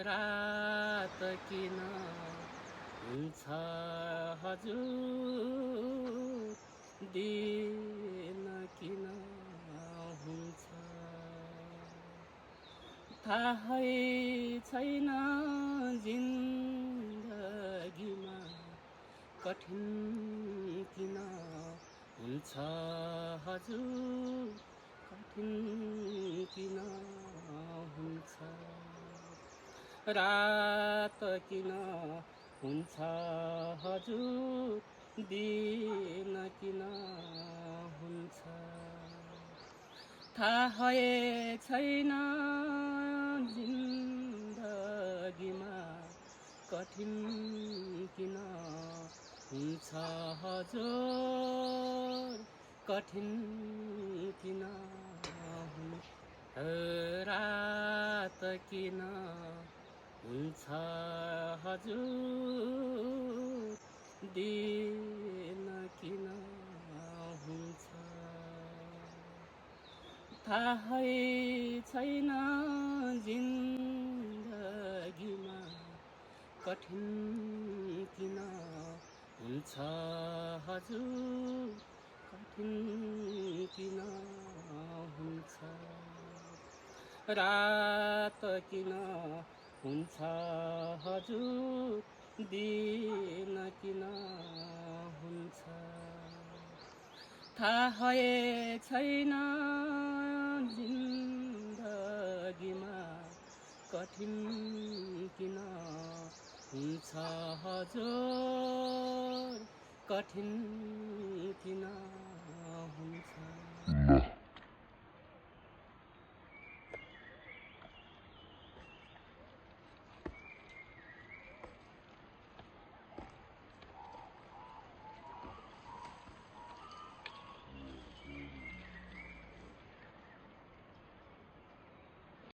रात किन हुन्छ हजुर, दिन किन हुन्छ थाहै छैन। जिन्दगीमा कठिन किन हुन्छ हजुर, कठिन किन हुन्छ रात किन हुन्छ हजुर, दिन किन हुन्छ थाहै छैन। जिन्दगीमा कठिन किन हुन्छ हजुर, कठिन किन हुन्छ रात किन हुन्छ हजुर, दिन किन हुन्छ थाहै छैन। जिन्दगीमा कठिन किन हुन्छ हजुर, कठिन किन हुन्छ रात किन हुन्छ हजुर, दिन किन हुन्छ थाहै छैन। जिन्दगीमा कठिन किन हुन्छ हजुर, कठिन किन हुन्छ।